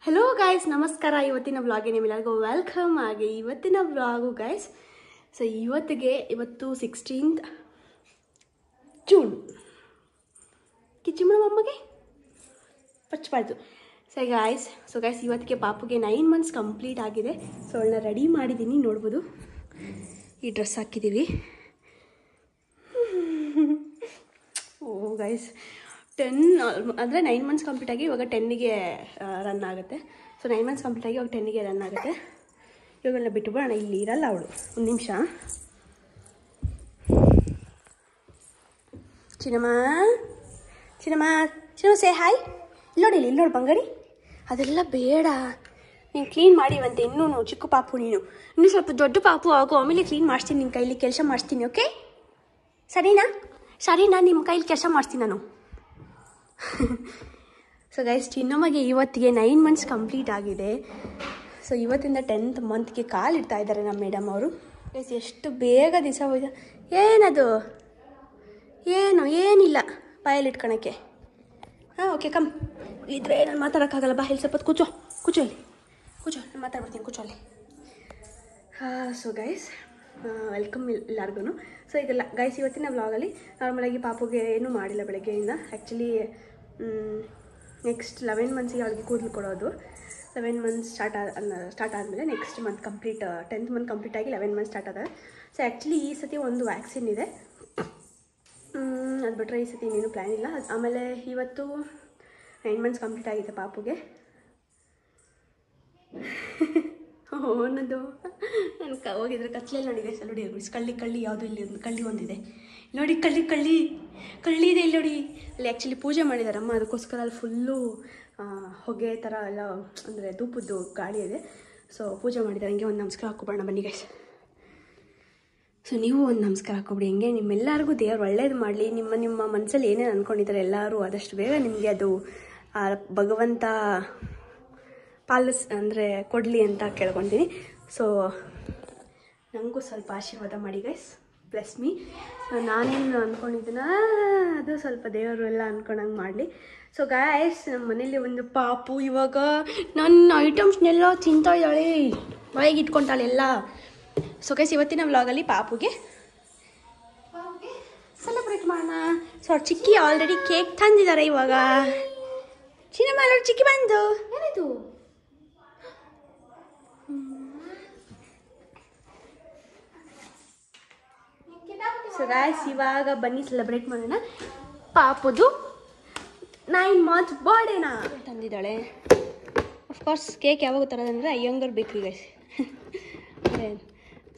Hello guys, ನಮಸ್ಕಾರ. ಇವತ್ತಿನ ವ್ಲಾಗ್ಗೆ ನಿಮ್ಮೆಲ್ಲರಿಗೂ ವೆಲ್ಕಮ್ ಆಗಿ ಇವತ್ತಿನ ವ್ಲಾಗು ಗಾಯ್ಸ್. ಸೊ ಇವತ್ತು 16th ಜೂನ್ ಕಿಚ್ಚಿಮಣ ಅಮ್ಮಗೆ ಪಚ್ಚಬಾರ್ದು. ಸೊ ಗಾಯ್ಸ್ ಇವತ್ತಿಗೆ ಪಾಪುಗೆ 9 months ಕಂಪ್ಲೀಟ್ ಆಗಿದೆ. ಸೊ ಅವಳನ್ನ ರೆಡಿ ಮಾಡಿದ್ದೀನಿ, ನೋಡ್ಬೋದು. ಈ ಡ್ರೆಸ್ ಹಾಕಿದ್ದೀವಿ. ಓ ಗೈಸ್, 10 ಅಂದರೆ 9 months ಕಂಪ್ಲೀಟ್ ಆಗಿ ಇವಾಗ 10ಗೆ ರನ್ ಆಗುತ್ತೆ. ಸೊ 9 months ಕಂಪ್ಲೀಟ್ ಆಗಿ ಇವಾಗ 10ಗೆ ರನ್ ಆಗುತ್ತೆ. ಇವಾಗೆಲ್ಲ ಬಿಟ್ಟುಬಿಡೋಣ, ಇಲ್ಲಿ ಇರಲ್ಲ ಅವಳು. ಒಂದು ನಿಮಿಷ. ಚಿನ್ನಮ್ಮ ಸೇ ಹಾಯ್. ಇಲ್ಲಿ ನೋಡಿ ಬಂಗಾರಿ. ಅದೆಲ್ಲ ಬೇಡ, ನೀನು ಕ್ಲೀನ್ ಮಾಡಿವಂತೆ. ಇನ್ನೂ ಚಿಕ್ಕ ಪಾಪು, ಇನ್ನೂ ಸ್ವಲ್ಪ ದೊಡ್ಡ ಪಾಪು ಆಗು, ಆಮೇಲೆ ಕ್ಲೀನ್ ಮಾಡಿಸ್ತೀನಿ. ನಿಮ್ಮ ಕೈಲಿ ಕೆಲಸ ಮಾಡಿಸ್ತೀನಿ, ಓಕೆ? ಸರಿನಾ ನಿಮ್ಮ ಕೈಲಿ ಕೆಲಸ ಮಾಡಿಸ್ತೀನಿ ನಾನು. ಸೊ ಗೈಸ್, ಚಿನ್ನಮ್ಮಗೆ ಇವತ್ತಿಗೆ 9 months ಕಂಪ್ಲೀಟ್ ಆಗಿದೆ. ಸೊ ಇವತ್ತಿಂದ 10th monthಗೆ ಕಾಲಿಡ್ತಾ ಇದ್ದಾರೆ ನಮ್ಮ ಮೇಡಮ್ ಅವರು. ಗೈಸ್, ಎಷ್ಟು ಬೇಗ ದಿವಸ ಹೋಯ್ತು. ಏನದು? ಏನಿಲ್ಲ ಬಾಯಲ್ಲಿ ಇಟ್ಕೊಳಕ್ಕೆ. ಹಾಂ, ಓಕೆ, ಕಮ್. ಇದ್ರೆ ನಾನು ಮಾತಾಡೋಕ್ಕಾಗಲ್ಲ. ಬಾ, ಇಲ್ಲಿ ಸ್ವಲ್ಪ ಕೂಚೋ ಅಲ್ಲಿ. ನಾನು ಮಾತಾಡ್ಬಿಡ್ತೀನಿ, ಕೂಚೋ ಅಲ್ಲಿ. ಸೊ ಗೈಸ್, ವೆಲ್ಕಮ್ ಎಲ್ಲರಿಗೂ. ಸೊ ಇದೆಲ್ಲ ಗೈಸ್, ಇವತ್ತಿನ ವ್ಲಾಗಲ್ಲಿ ನಾರ್ಮಲಾಗಿ ಪಾಪುಗೆ ಏನೂ ಮಾಡಿಲ್ಲ ಬೆಳಗ್ಗೆಯಿಂದ. ಆ್ಯಕ್ಚುಲಿ ನೆಕ್ಸ್ಟ್ 11 monthsಗೆ ಅವಳಿಗೆ ಕೂದಲು ಕೊಡೋದು. 11 months ಸ್ಟಾರ್ಟ್ ಆದಮೇಲೆ next month complete 10th month complete ಆಗಿ 11 months ಸ್ಟಾರ್ಟ್ ಆದ. ಸೊ ಆ್ಯಕ್ಚುಲಿ ಈ ಸತಿ ಒಂದು ವ್ಯಾಕ್ಸಿನ್ ಇದೆ, ಅದು ಬಿಟ್ಟರೆ ಈ ಸತಿ ಇನ್ನೇನು ಪ್ಲ್ಯಾನ್ ಇಲ್ಲ. ಆಮೇಲೆ ಇವತ್ತು 9 months ಕಂಪ್ಲೀಟ್ ಆಗಿದೆ ಪಾಪುಗೆ. ಅನ್ನೋದು ನಾನು ಹೋಗಿದ್ರೆ ಕತ್ಲೆಯಲ್ಲಿ ನೋಡಿದೆ. ನೋಡಿ ಕಳ್ಳಿ ಯಾವುದು, ಇಲ್ಲಿ ಒಂದು ಕಳ್ಳಿ ಒಂದಿದೆ ನೋಡಿ. ಕಳ್ಳಿ ಇದೆ ಇಲ್ಲಿ ನೋಡಿ. ಅಲ್ಲಿ ಆ್ಯಕ್ಚುಲಿ ಪೂಜೆ ಮಾಡಿದಾರಮ್ಮ, ಅದಕ್ಕೋಸ್ಕರ ಅಲ್ಲಿ ಫುಲ್ಲು ಹೊಗೆ ಥರ ಎಲ್ಲ, ಅಂದರೆ ಧೂಪದ್ದು ಗಾಳಿ ಇದೆ. ಸೊ ಪೂಜೆ ಮಾಡಿದ್ದಾರೆ. ಹಂಗೆ ಒಂದು ನಮಸ್ಕಾರ ಹಾಕ್ಕೊಬೋಣ ಬನ್ನಿ ಗೈಸ್. ಸೊ ನೀವು ಒಂದು ನಮಸ್ಕಾರ ಹಾಕ್ಕೊಬಿಡಿ. ಹೆಂಗೆ ನಿಮ್ಮೆಲ್ಲರಿಗೂ ದೇವ್ರು ಒಳ್ಳೇದು ಮಾಡಲಿ. ನಿಮ್ಮ ಮನಸ್ಸಲ್ಲಿ ಏನೇನು ಅಂದ್ಕೊಂಡಿದ್ದಾರೆ ಎಲ್ಲರೂ ಆದಷ್ಟು ಬೇಗ ನಿಮಗೆ ಅದು ಭಗವಂತ ಅಂದರೆ ಕೊಡಲಿ ಅಂತ ಕೇಳ್ಕೊತೀನಿ. ಸೊ ನನಗೂ ಸ್ವಲ್ಪ ಆಶೀರ್ವಾದ ಮಾಡಿ ಗೈಸ್, ಬ್ಲೆಸ್ ಮೀ. ನಾನೇನು ಅಂದ್ಕೊಂಡಿದ್ದೀನ ಅದು ಸ್ವಲ್ಪ ದೇವರು ಎಲ್ಲ ಅಂದ್ಕೊಂಡಂಗೆ ಮಾಡಲಿ. ಸೊ ಗೈಸ್, ನಮ್ಮ ಮನೇಲಿ ಒಂದು ಪಾಪು ಇವಾಗ ನನ್ನ ಐಟಮ್ಸ್ನೆಲ್ಲ ತಿಂತಾ ಇದ್ದಾಳೆ, ಬಾಯಿಗೆ ಇಟ್ಕೊತಾಳೆ ಎಲ್ಲ. ಸೊ ಗೈಸ್, ಇವತ್ತಿನ ವ್ಲಾಗಲ್ಲಿ ಪಾಪುಗೆ ಸೆಲೆಬ್ರೇಟ್ ಮಾಡೋಣ. ಸೊ ಅವ್ರು ಚಿಕ್ಕಿ ಆಲ್ರೆಡಿ ಕೇಕ್ ತಂದಿದ್ದಾರೆ ಇವಾಗ. ಚಿನ್ನಮ್ಮ ಅವ್ರು ಚಿಕ್ಕಿ ಬಂದು ಏನಿದು? ಸೊ ಗೈಸ್, ಇವಾಗ ಬನ್ನಿ ಸೆಲೆಬ್ರೇಟ್ ಮಾಡೋಣ. ಪಾಪುದು 9 months ಬರ್ಡೇನ ತಂದಿದ್ದಾಳೆ. ಅಫ್ಕೋರ್ಸ್ ಕೇಕ್ ಯಾವಾಗ ತರೋದಂದರೆ ಅಯ್ಯಂಗರ್ ಬೇಕ್ರಿ ಗೈಸ್.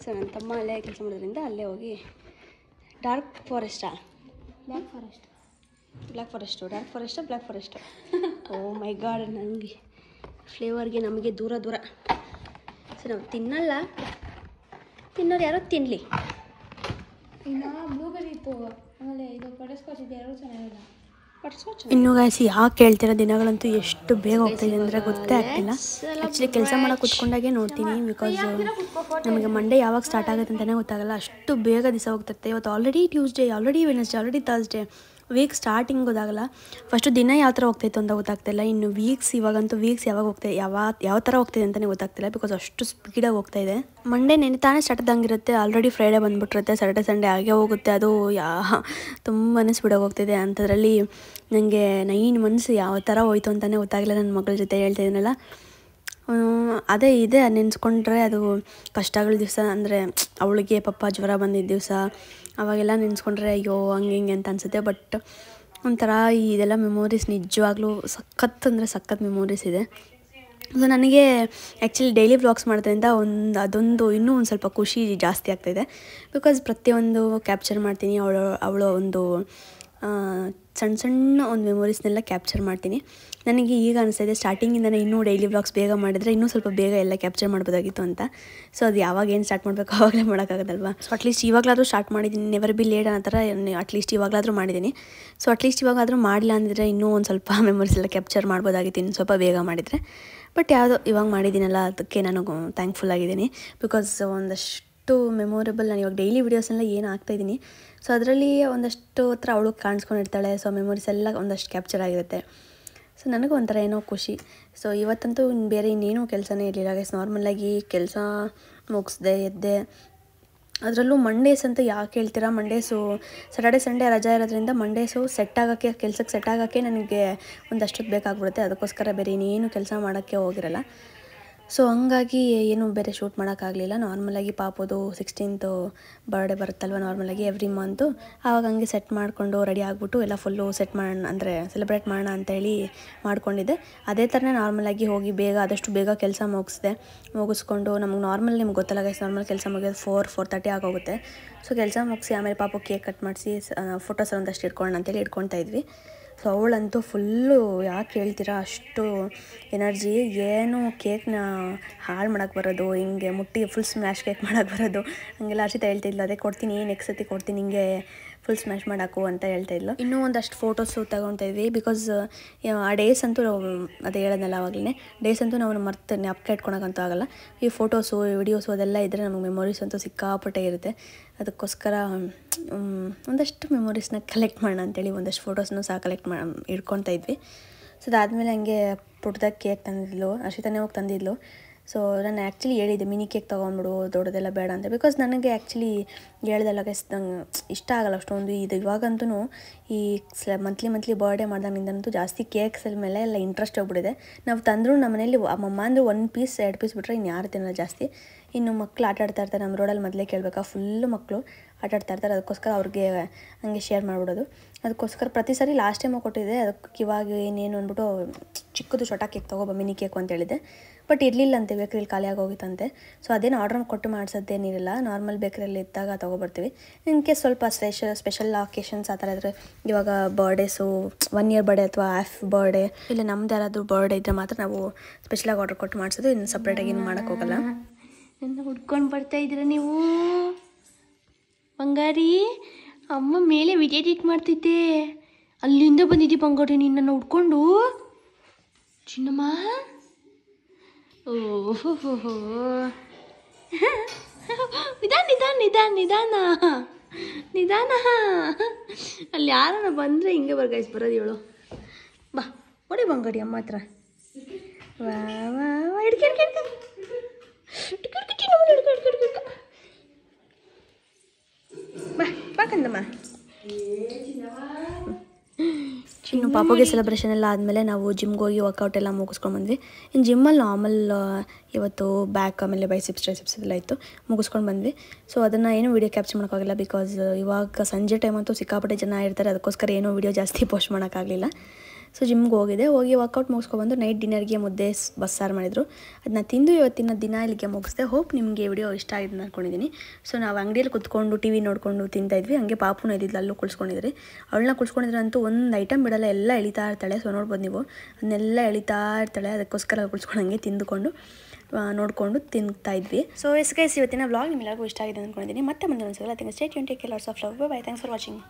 ಸೊ ನನ್ನ ತಮ್ಮ ಅಲ್ಲೇ ಕೆಲಸ ಮಾಡೋದ್ರಿಂದ ಅಲ್ಲೇ ಹೋಗಿ ಬ್ಲ್ಯಾಕ್ ಫಾರೆಸ್ಟು ಓ ಮೈ ಗಾಡ್, ನನಗೆ ಫ್ಲೇವರ್ಗೆ ನಮಗೆ ದೂರ. ಸೊ ನಾವು ತಿನ್ನಲ್ಲ, ತಿನ್ನೋರು ಯಾರೋ ತಿನ್ನಲಿ. ಇನ್ನು ಬ್ಲೂಬೆರಿ ಇತ್ತು, ಆಮೇಲೆ ಇದು ಬಟರ್ಸ್ಕಾಚ್ ಇದೆ, ಎರಡು ಚೆನ್ನಾಗಿಲ್ಲ. ಇನ್ನು ಗಾಯ್ಸಿ, ಯಾಕೆ ಹೇಳ್ತಿರೋ ದಿನಗಳಂತೂ ಎಷ್ಟು ಬೇಗ ಹೋಗ್ತಾಯಿದೆ ಅಂದರೆ ಗೊತ್ತೇ ಆಗ್ತಿಲ್ಲ. ಆ್ಯಕ್ಚುಲಿ ಕೆಲಸ ಮಾಡೋಕೆ ಕೂತ್ಕೊಂಡಾಗೆ ನೋಡ್ತೀನಿ, ಬಿಕಾಸ್ ನಮಗೆ ಮಂಡೇ ಯಾವಾಗ ಸ್ಟಾರ್ಟ್ ಆಗುತ್ತೆ ಅಂತಲೇ ಗೊತ್ತಾಗಲ್ಲ. ಅಷ್ಟು ಬೇಗ ದಿವಸ ಹೋಗ್ತದೆ. ಇವತ್ತು already Tuesday, already Wednesday, already Thursday. Week starting ಗೊತ್ತಾಗಲ್ಲ. ಫಸ್ಟು ದಿನ ಯಾವ ಥರ ಹೋಗ್ತಾಯಿತ್ತು ಅಂತ ಗೊತ್ತಾಗ್ತಿಲ್ಲ. ಇನ್ನು ಇವಾಗಂತೂ ವೀಕ್ಸ್ ಯಾವಾಗ ಹೋಗ್ತಾಯಿದೆ, ಯಾವ ಥರ ಹೋಗ್ತಾಯಿದೆ ಅಂತಲೇ ಗೊತ್ತಾಗ್ತಿಲ್ಲ, ಬಿಕಾಸ್ ಅಷ್ಟು ಸ್ಪೀಡಾಗಿ ಹೋಗ್ತಾಯಿದೆ. ಮಂಡೇ ನೆನೆ ಸ್ಟಾರ್ಟ್ ಆದಂಗಿರುತ್ತೆ, ಆಲ್ರೆಡಿ ಫ್ರೈಡೇ ಬಂದುಬಿಟ್ಟಿರುತ್ತೆ, ಸ್ಯಾಟರ್ಡೇ ಸಂಡೇ ಆಗೇ ಹೋಗುತ್ತೆ. ಅದು ತುಂಬಾ ಸ್ಪೀಡಾಗಿ ಹೋಗ್ತಿದೆ. ಅಂಥದ್ರಲ್ಲಿ ನನಗೆ 9 months ಯಾವ ಥರ ಹೋಯ್ತು ಅಂತಲೇ ಗೊತ್ತಾಗಲಿಲ್ಲ. ನನ್ನ ಮಗಳ ಜೊತೆ ಹೇಳ್ತಾಯಿದ್ದೀನಲ್ಲ, ಅದೇ ಇದೆ ನೆನೆಸ್ಕೊಂಡ್ರೆ ಅದು ಕಷ್ಟಗಳ ದಿವಸ. ಅಂದರೆ ಅವಳಿಗೆ ಪಾಪ ಜ್ವರ ಬಂದಿದ್ದ ದಿವಸ, ಅವಾಗೆಲ್ಲ ನೆನೆಸ್ಕೊಂಡ್ರೆ ಅಯ್ಯೋ ಹಂಗೆ ಅಂತ ಅನಿಸುತ್ತೆ. ಬಟ್ ಒಂಥರ ಇದೆಲ್ಲ ಮೆಮೊರೀಸ್ ನಿಜವಾಗ್ಲೂ ಸಖತ್ ಮೆಮೊರೀಸ್ ಇದೆ. ಸೊ ನನಗೆ ಆ್ಯಕ್ಚುಲಿ ಡೈಲಿ ವ್ಲಾಗ್ಸ್ ಮಾಡೋದ್ರಿಂದ ಅದೊಂದು ಇನ್ನೂ ಒಂದು ಸ್ವಲ್ಪ ಖುಷಿ ಜಾಸ್ತಿ ಆಗ್ತಾಯಿದೆ. ಬಿಕಾಸ್ ಪ್ರತಿಯೊಂದು ಕ್ಯಾಪ್ಚರ್ ಮಾಡ್ತೀನಿ. ಅವಳು ಒಂದು ಸಣ್ಣ ಒಂದು ಮೆಮೊರೀಸ್ನೆಲ್ಲ ಕ್ಯಾಪ್ಚರ್ ಮಾಡ್ತೀನಿ. ನನಗೆ ಈಗ ಅನಿಸ್ತಾಯಿದೆ ಸ್ಟಾರ್ಟಿಂಗಿಂದನೇ ಇನ್ನೂ ಡೈಲಿ ವ್ಲಾಗ್ಸ್ ಬೇಗ ಮಾಡಿದರೆ ಇನ್ನೂ ಸ್ವಲ್ಪ ಬೇಗ ಎಲ್ಲ ಕ್ಯಾಪ್ಚರ್ ಮಾಡ್ಬೋದಾಗಿತ್ತು ಅಂತ. ಸೊ ಅದು ಯಾವಾಗ ಏನು ಸ್ಟಾರ್ಟ್ ಮಾಡಬೇಕು ಆವಾಗಲೇ ಮಾಡೋಕ್ಕಾಗೋದಲ್ವಾ. ಸೊ ಅಟ್ಲೀಸ್ಟ್ ಇವಾಗಲಾದರೂ ಸ್ಟಾರ್ಟ್ ಮಾಡಿದ್ದೀನಿ. ನೆವರ್ ಬಿ ಲೇಟ್ ಅನ್ನೋ ಥರ ಅಟ್ಲೀಸ್ಟ್ ಇವಾಗಲಾದರೂ ಮಾಡಿದ್ದೀನಿ. ಸೊ ಅಟ್ಲೀಸ್ಟ್ ಇವಾಗಾದರೂ ಮಾಡಿಲ್ಲ ಅಂದಿದ್ರೆ ಇನ್ನೂ ಒಂದು ಸ್ವಲ್ಪ ಮೆಮೊರೀಸ್ ಎಲ್ಲ ಕ್ಯಾಪ್ಚರ್ ಮಾಡ್ಬೋದಾಗಿತ್ತು, ಇನ್ನು ಸ್ವಲ್ಪ ಬೇಗ ಮಾಡಿದರೆ. ಬಟ್ ಯಾವುದೋ ಇವಾಗ ಮಾಡಿದ್ದೀನಲ್ಲ, ಅದಕ್ಕೆ ನಾನು ಥ್ಯಾಂಕ್ಫುಲ್ ಆಗಿದ್ದೀನಿ. ಬಿಕಾಸ್ ಒಂದಷ್ಟು ಮೆಮೊರೇಬಲ್ ನಾನು ಇವಾಗ ಡೈಲಿ ವೀಡಿಯೋಸ್ನೆಲ್ಲ ಏನು ಹಾಕ್ತಾಯಿದ್ದೀನಿ. ಸೊ ಅದರಲ್ಲಿ ಒಂದಷ್ಟು ಹತ್ರ ಅವಳು ಕಾಣಿಸ್ಕೊಂಡಿರ್ತಾಳೆ. ಸೊ ಮೆಮೊರೀಸ್ ಎಲ್ಲ ಒಂದಷ್ಟು ಕ್ಯಾಪ್ಚರ್ ಆಗಿರುತ್ತೆ. ಸೊ ನನಗೂ ಒಂಥರ ಏನೋ ಖುಷಿ. ಸೊ ಇವತ್ತಂತೂ ಬೇರೆ ಇನ್ನೇನೂ ಕೆಲಸನೇ ಇರಲಿಲ್ಲ ಗೈಸ್. ನಾರ್ಮಲಾಗಿ ಕೆಲಸ ಮುಗಿಸ್ದೆ ಎದ್ದೆ. ಅದರಲ್ಲೂ ಮಂಡೇಸ್ ಅಂತ ಯಾಕೆ ಹೇಳ್ತೀರಾ, ಮಂಡೇಸು ಸ್ಯಾಟರ್ಡೆ ಸಂಡೇ ರಜಾ ಇರೋದ್ರಿಂದ ಮಂಡೇಸು ಕೆಲಸಕ್ಕೆ ಸೆಟ್ ಆಗೋಕ್ಕೆ ನನಗೆ ಒಂದಷ್ಟೊತ್ತು ಬೇಕಾಗ್ಬಿಡುತ್ತೆ. ಅದಕ್ಕೋಸ್ಕರ ಬೇರೆ ಇನ್ನೇನು ಕೆಲಸ ಮಾಡೋಕ್ಕೆ ಹೋಗಿರಲ್ಲ. ಸೊ ಹಂಗಾಗಿ ಏನು ಬೇರೆ ಶೂಟ್ ಮಾಡೋಕ್ಕಾಗಲಿಲ್ಲ. ನಾರ್ಮಲಾಗಿ ಪಾಪದು 16th ಬರ್ಡೇ ಬರುತ್ತಲ್ವ ನಾರ್ಮಲಾಗಿ ಎವ್ರಿ ಮಂತು. ಆವಾಗ ಹಂಗೆ ಸೆಟ್ ಮಾಡಿಕೊಂಡು ರೆಡಿ ಆಗಿಬಿಟ್ಟು ಎಲ್ಲ ಫುಲ್ಲು ಸೆಟ್ ಮಾಡೋಣ ಅಂದರೆ ಸೆಲೆಬ್ರೇಟ್ ಮಾಡೋಣ ಅಂತೇಳಿ ಮಾಡ್ಕೊಂಡಿದ್ದೆ. ಅದೇ ಥರನೇ ನಾರ್ಮಲಾಗಿ ಹೋಗಿ ಆದಷ್ಟು ಬೇಗ ಕೆಲಸ ಮುಗಿಸ್ಕೊಂಡು ನಿಮ್ಗೆ ಗೊತ್ತಲ್ಲ ಗೈಸ್, ನಾರ್ಮಲ್ ಕೆಲಸ ಮುಗಿಯೋದು 4:30 ಆಗೋಗುತ್ತೆ. ಸೊ ಕೆಲಸ ಮುಗಿಸಿ ಆಮೇಲೆ ಪಾಪ ಕೇಕ್ ಕಟ್ ಮಾಡಿಸಿ ಫೋಟೋಸ್ ಒಂದಷ್ಟು ಇಟ್ಕೊಳ್ಳೋಣ ಅಂತೇಳಿ ಇಟ್ಕೊಳ್ತಾ ಇದ್ವಿ. ಸೊ ಅವಳಂತೂ ಫುಲ್ಲು ಯಾಕೆ ಹೇಳ್ತೀರಾ ಅಷ್ಟು ಎನರ್ಜಿ, ಏನು ಕೇಕ್ನ ಹಾಳು ಮಾಡೋಕ್ಕೆ ಬರೋದು, ಹಿಂಗೆ ಮುಟ್ಟಿ ಫುಲ್ ಸ್ಮ್ಯಾಶ್ ಕೇಕ್ ಮಾಡೋಕ್ಕೆ ಬರೋದು ಹಂಗೆಲ್ಲ ಹರ್ಷಿತಾ ಹೇಳ್ತಿದ್ಲು. ಅದೇ ಕೊಡ್ತೀನಿ ನೆಕ್ಸ್ಟ್ ಸತಿ ಕೊಡ್ತೀನಿ ಹಿಂಗೆ ಫುಲ್ ಸ್ಮ್ಯಾಶ್ ಮಾಡೋಕು ಅಂತ ಹೇಳ್ತಾಯಿದ್ಲು. ಇನ್ನೂ ಒಂದಷ್ಟು ಫೋಟೋಸು ತೊಗೊತಾ ಇದ್ವಿ. ಬಿಕಾಸ್ ಆ ಡೇಸ್ ಅಂತೂ ಅದೇ ಹೇಳೋದಲ್ಲ ಆವಾಗಲೇ, ಡೇಸ್ ಅಂತೂ ನಾವು ಜ್ಞಾಪಕ ಇಟ್ಕೊಳಕ್ಕಂತೂ ಆಗೋಲ್ಲ. ಈ ಫೋಟೋಸು ವಿಡಿಯೋಸು ಅದೆಲ್ಲ ಇದ್ದರೆ ನಮಗೆ ಮೆಮೊರೀಸ್ ಅಂತೂ ಸಿಕ್ಕಾಪಟ್ಟೆ ಇರುತ್ತೆ. ಅದಕ್ಕೋಸ್ಕರ ಒಂದಷ್ಟು ಮೆಮೊರೀಸ್ನ ಕಲೆಕ್ಟ್ ಮಾಡೋಣ ಅಂತೇಳಿ ಒಂದಷ್ಟು ಫೋಟೋಸ್ನೂ ಸಹ ಇಟ್ಕೊತಾ ಇದ್ವಿ. ಸೊ ಅದಾದಮೇಲೆ ಹಂಗೆ ಪುಟ್ಟದಾಗ ಕೇಕ್ ತಂದಿದ್ಲು, ಹರ್ಷಿತಾನೇ ಹೋಗಿ ತಂದಿದ್ಲು. ಸೊ ನಾನು ಆ್ಯಕ್ಚುಲಿ ಹೇಳಿದ್ದೆ ಮಿನಿ ಕೇಕ್ ತೊಗೊಂಬಿಡು, ದೊಡ್ಡದೆಲ್ಲ ಬೇಡ ಅಂತ. ಬಿಕಾಸ್ ನನಗೆ ಆ್ಯಕ್ಚುಲಿ ಹೇಳ್ದಲ್ಲ ಗೈಸ್, ನಂಗೆ ಇಷ್ಟ ಆಗಲ್ಲ ಅಷ್ಟೊಂದು. ಇವಾಗಂತೂ ಈ ಮಂತ್ಲಿ ಬರ್ಡೇ ಮಾಡ್ದಾಗಿಂದಂತೂ ಜಾಸ್ತಿ ಕೇಕ್ಸ್ ಮೇಲೆ ಎಲ್ಲ ಇಂಟ್ರೆಸ್ಟ್ ಹೋಗ್ಬಿಟ್ಟಿದೆ. ನಾವು ತಂದರೂ ನಮ್ಮ ಮನೇಲಿ ಅಮ್ಮಮ್ಮ ಅಂದರೆ 1 ಪೀಸ್ 2 ಪೀಸ್ ಬಿಟ್ಟರೆ ಇನ್ನು ಯಾರು ತಿನ್ನಲ್ಲ ಜಾಸ್ತಿ. ಇನ್ನು ಮಕ್ಕಳು ಆಟಾಡ್ತಾ ಇರ್ತಾರೆ ನಮ್ಮ ರೋಡಲ್ಲಿ, ಮೊದಲೇ ಕೇಳಬೇಕಾ ಫುಲ್ಲು ಮಕ್ಕಳು ಆಟಾಡ್ತಾ ಇರ್ತಾರೆ. ಅದಕ್ಕೋಸ್ಕರ ಅವ್ರಿಗೆ ಹಂಗೆ ಶೇರ್ ಮಾಡಿಬಿಡೋದು. ಅದಕ್ಕೋಸ್ಕರ ಪ್ರತಿ ಸಾರಿ ಲಾಸ್ಟ್ ಟೈಮು ಕೊಟ್ಟಿದ್ದೆ, ಅದಕ್ಕೆ ಇವಾಗ ಏನೇನು ಅಂದ್ಬಿಟ್ಟು ಚಿಕ್ಕದು ಚೊಟಾ ಕೇಕ್ ತೊಗೊಬ ಮಿನಿ ಕೇಕು ಅಂತ ಹೇಳಿದೆ. ಬಟ್ ಇರಲಿಲ್ಲ ಅಂತೆ, ಬೇಕ್ರಿಯಲ್ಲಿ ಖಾಲಿ ಆಗೋಗಿತ್ತಂತೆ. ಸೊ ಅದೇನು ಆರ್ಡ್ರ್ ಕೊಟ್ಟು ಮಾಡಿಸೋದೇನಿರಲ್ಲ, ನಾರ್ಮಲ್ ಬೇಕ್ರಿಯಲ್ಲಿ ಇದ್ದಾಗ ತೊಗೊಬರ್ತೀವಿ. ಇನ್ ಕೇಸ್ ಸ್ವಲ್ಪ ಸ್ಪೆಷಲ್ ಅಕೇಶನ್ಸ್ ಆ ಥರ ಇದ್ದರೆ, ಇವಾಗ ಬರ್ಡೇಸು 1 year ಬರ್ಡೇ ಅಥವಾ ಹಾಫ್ ಬರ್ಡೇ ಇಲ್ಲ ನಮ್ದು ಯಾರಾದರೂ ಬರ್ಡೇ ಇದ್ದರೆ ಮಾತ್ರ ನಾವು ಸ್ಪೆಷಲಾಗಿ ಆರ್ಡ್ರ್ ಕೊಟ್ಟು ಮಾಡಿಸೋದು. ಇನ್ನು ಸಪ್ರೇಟಾಗಿ ಏನು ಮಾಡೋಕ್ಕೋಗಲ್ಲ. ನನ್ನ ಹುಡ್ಕೊಂಡು ಬರ್ತಾ ಇದ್ದೀರ ನೀವು ಬಂಗಾರಿ. ಅಮ್ಮ ಮೇಲೆ ವಿಡಿಯೋ ಎಡಿಟ್ ಮಾಡ್ತಿದ್ದೆ, ಅಲ್ಲಿಂದ ಬಂದಿದ್ದಿ ಬಂಗಾರಿ ನಿನ್ನನ್ನು ಹುಡ್ಕೊಂಡು. ಚಿನ್ನಮ್ಮ ಓಹೋ ನಿಧಾನ. ಅಲ್ಲಿ ಯಾರನ್ನ ಬಂದರೆ ಹಿಂಗೆ ಬರ್ಗಾಯ್ಸ್ ಬರೋದು ಹೇಳು. ಬಾ ಹೊಡಿ ಬಂಗಾರಿ ಅಮ್ಮ ಹತ್ರ. ವಾ ವಾ ಹಿಡ್ಕೆ ಬಾ ಕಂದಮ್ಮ. ಇನ್ನು ಪಾಪಗೆ ಸೆಲೆಬ್ರೇಷನ್ ಎಲ್ಲ ಆದಮೇಲೆ ನಾವು ಜಿಮ್ಗೆ ಹೋಗಿ ವರ್ಕೌಟ್ ಎಲ್ಲ ಮುಗಿಸ್ಕೊಂಡು ಬಂದ್ವಿ. ಇನ್ನು ಜಿಮ್ಮಲ್ಲಿ ನಾರ್ಮಲ್ ಇವತ್ತು ಬ್ಯಾಕ್ ಆಮೇಲೆ ಬೈಸಿಪ್ಸ್ ಟ್ರೈಸಿಪ್ಸ್ ಎಲ್ಲ ಇತ್ತು, ಮುಗಿಸ್ಕೊಂಡು ಬಂದ್ವಿ. ಸೊ ಅದನ್ನು ಏನೂ ವೀಡಿಯೋ ಕ್ಯಾಪ್ಚರ್ ಮಾಡೋಕ್ಕಾಗಿಲ್ಲ. ಬಿಕಾಸ್ ಇವಾಗ ಸಂಜೆ ಟೈಮ್ ಅಂತೂ ಸಿಕ್ಕಾಪಟ್ಟೆ ಜನ ಇರ್ತಾರೆ, ಅದಕ್ಕೋಸ್ಕರ ಏನೂ ವೀಡಿಯೋ ಜಾಸ್ತಿ ಪೋಸ್ಟ್ ಮಾಡೋಕ್ಕಾಗಲಿಲ್ಲ. ಸೊ ಜಿಮ್ಗೆ ಹೋಗಿ ವರ್ಕೌಟ್ ಮುಗಿಸ್ಕೊಬಂದು ನೈಟ್ ಡಿನ್ನರ್ಗೆ ಮುದ್ದೆ ಬಸ್ಸಾರು ಮಾಡಿದರು. ಅದನ್ನ ತಿಂದು ಇವತ್ತಿನ ದಿನ ಇಲ್ಲಿಗೆ ಮುಗಿಸ್ದೆ. ಹೋಪ್ ನಿಮಗೆ ವಿಡಿಯೋ ಇಷ್ಟ ಆಗಿದೆ ಅಂದ್ಕೊಂಡಿದ್ದೀನಿ. ಸೊ ನಾವು ಅಂಗಡಿಯಲ್ಲಿ ಕುತ್ಕೊಂಡು ಟಿ ವಿ ನೋಡಿಕೊಂಡು ತಿಂತಾಯಿದ್ವಿ. ಹಂಗೆ ಪಾಪುನೂ ಇದ್ದಿದ್ದು, ಅಲ್ಲೂ ಕುಳ್ಸ್ಕೊಂಡಿದ್ರಿ. ಅವಳನ್ನ ಕುಳ್ಸ್ಕೊಂಡಿದ್ರೆ ಅಂತೂ ಒಂದು ಐಟಮ್ ಬಿಡಲ್ಲ, ಎಲ್ಲ ಎಳಿತಾ ಇರ್ತಾಳೆ. ಸೊ ನೋಡ್ಬೋದು ನೀವು, ಅದನ್ನೆಲ್ಲ ಎಳಿತಾ ಇರ್ತಾಳೆ. ಅದಕ್ಕೋಸ್ಕರ ಕುಳ್ಸ್ಕೊಂಡು ತಿಂದುಕೊಂಡು ನೋಡಿಕೊಂಡು ತಿಂತಾಯಿದ್ವಿ. ಸೊ ಗೈಸ್ ಇವತ್ತಿನ ವ್ಲಾಗ್ ನಿಮ್ಮೆಲ್ಲರಿಗೂ ಇಷ್ಟ ಆಗಿದೆ ಅಂದ್ಕೊಂಡಿದ್ದೀನಿ. ಮತ್ತೆ ಮುಂದೆ ಒಂದು ಸಿಗಲ್ಲ. Stay tune, take care, lots of love. By. Thanks for watching.